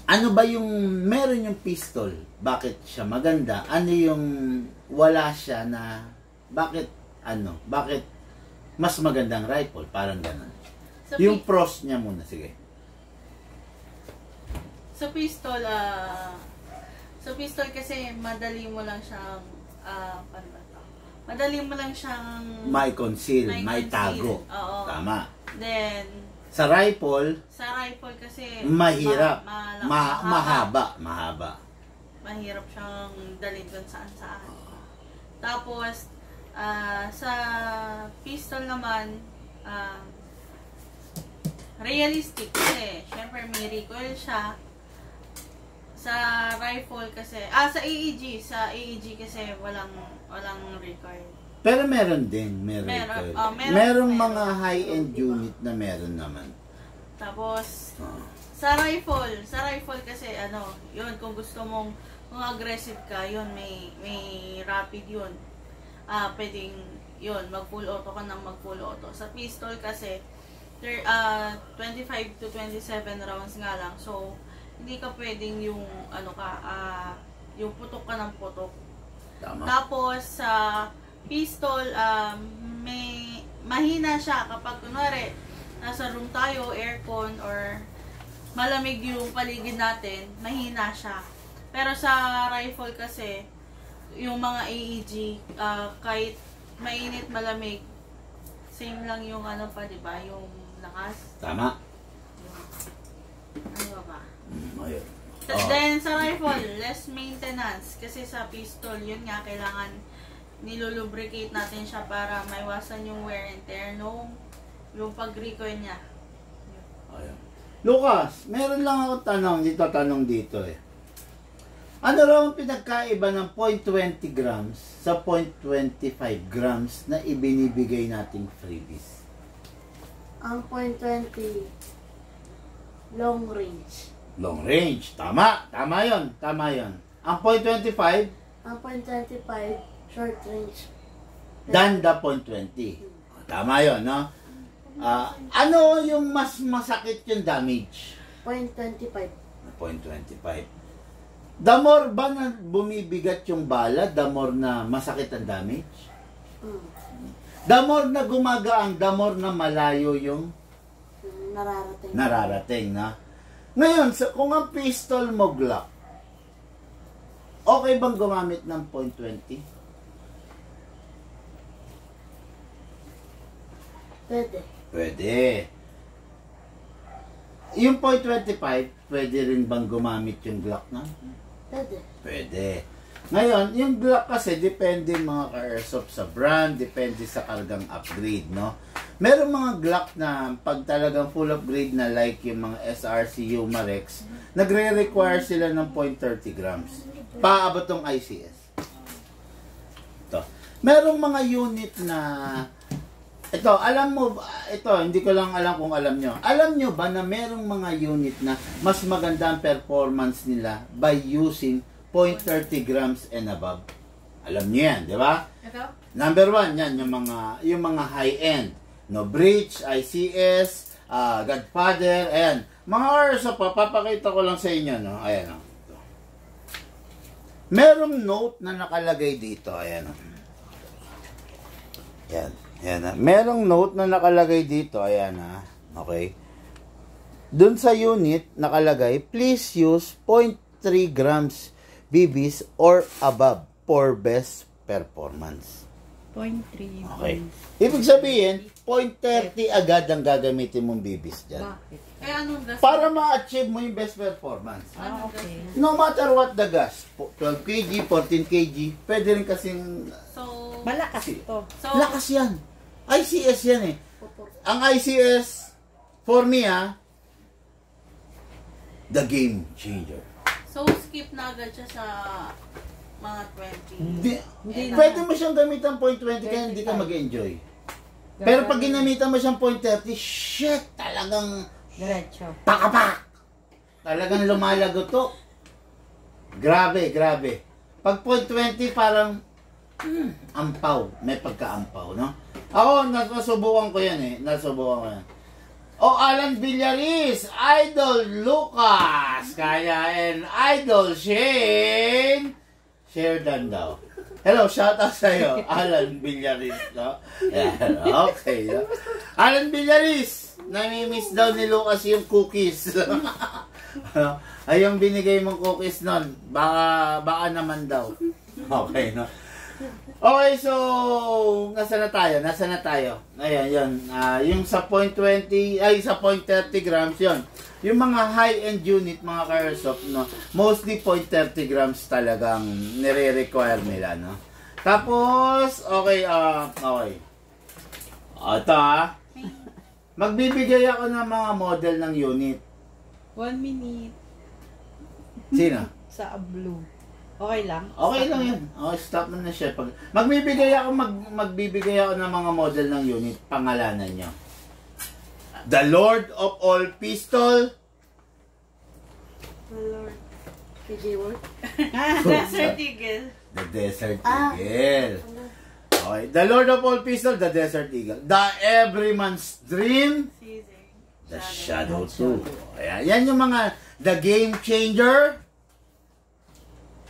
Ano ba yung meron yung pistol? Bakit siya maganda? Ano yung wala siya na bakit mas magandang rifle? Parang ganun. Yung pros niya muna, sige. Sa pistol kasi madali mo lang siyang May conceal, may tago. Oo. Tama. Then Sa rifle kasi mahirap. mahaba. Mahaba. Mahirap siyang dalhin doon saan. Tapos sa pistol naman realistic kasi syempre may recoil siya. Sa rifle kasi sa AEG kasi walang recoil. Pero meron din, recoil. Merong mga high-end unit na meron naman. Tapos sa rifle kasi yun kung gusto mong aggressive ka, yun may rapid yun. Pwedeng yun, mag-full auto ka ng mag-full auto. Sa pistol kasi 25 to 27 rounds nga lang. So hindi ka pwedeng yung yung putok ka ng putok. Tama. Tapos sa pistol mahina siya kapag kunwari nasa room tayo, aircon or malamig yung paligid natin, mahina siya. Pero sa rifle kasi yung mga AEG kahit mainit, malamig, same lang yung diba, yung lakas. Tama. Ano ba? Ayun. Then sa rifle, less maintenance. Kasi sa pistol, yun nga, kailangan nilulubricate natin siya para maiwasan yung wear and tear yung pag-recoil niya. Ayun. Lucas, meron lang ako tanong dito eh. Ano raw ang pinagkaiba ng 0.20 grams sa 0.25 grams na ibinibigay nating freebies? Ang 0.20 long range. Long range. Tama yun. Ang 0.25 Ang 0.25 short range. than the 0.20. Tama yun, no? Ano yung mas masakit yung damage? 0.25. 0.25. The more ba na bumibigat yung bala, the more na masakit ang damage? The more na gumagaang, the more na malayo yung nararating, na? Ngayon, kung ang pistol mo Glock, okay bang gumamit ng 0.20? Pwede. Yung 0.25, pwede rin bang gumamit yung Glock na? Pwede. Ngayon, yung Glock kasi, depende mga ka-airsoft sa brand, depende sa kargang upgrade, no? Merong mga Glock na pag talagang full upgrade na like yung mga SRC Umarex, nagre-require sila ng 0.30 grams. Paabot tong ICS. Ito. Merong mga unit na ito, hindi ko lang alam kung alam nyo. Alam nyo ba na merong mga unit na mas maganda ang performance nila by using 0.30 grams and above? Alam nyo yan, di ba? Ito? Number 1, yan, yung mga high-end. No Breach, ICS, Godfather, ayan. Mga airsoft, papakita ko lang sa inyo, no? Ayan, no? Ito. Merong note na nakalagay dito. Ayan. Yan. Yan. Merong note na nakalagay dito. Ayan ha. Okay. Doon sa unit, nakalagay, please use 0.3 grams BBs or above for best performance. 0.3. Okay. Ibig sabihin, 0.30 agad ang gagamitin mong BBs dyan. Bakit? Kaya anong gas? Para ma-achieve mo yung best performance. Ah, okay. No matter what the gas, 12 kg, 14 kg, pwede rin kasing So, Malakas ito. so lakas yan. ICS yan eh. Ang ICS, for me the game changer. so skip na agad siya sa mga 20. Hindi, pwede mo siyang gamitan 0.20 kaya hindi ka mag-enjoy. Pero pag ginamitan mo siyang 0.30, shit, talagang Diretso. pakapak! Talagang lumalago to. Grabe, grabe. Pag 0.20 parang ampaw. May pagka-ampaw, no? Ako, nasubukan ko yan eh. Nasubukan ko yan. Alan Villaris, Idol Lucas, kayain, Idol Shane, Sheridan daw. Hello, shout out sa'yo, Alan Villaris, no? Yan, okay, no? Alan Villaris, nami-miss daw ni Lucas yung cookies. Ay, yung binigay mong cookies nun, baka naman daw. Okay, no? Okay, so, nasa na tayo? Ayan, yun. Yung sa 0.20, ay, sa 0.30 grams, yun. Yung mga high-end unit, mga Caresoft, no, mostly 0.30 grams talagang nire-require nila, no. Tapos, okay, okay. Ito, magbibigay ako ng mga model ng unit. 1 minute. Sino? Sa blue. Okay lang? Okay lang yun. Okay, stop mo na siya. Magbibigay ako ng mga model ng unit. Pangalanan nyo. The Lord of all Pistol. The Lord. KJ Ward. Desert Eagle. The Desert Eagle. Okay. The Lord of all Pistol, the Desert Eagle. The Everyman's Dream. Seizing. The Shadow 2. Ayan. Yan yung mga The Game Changer.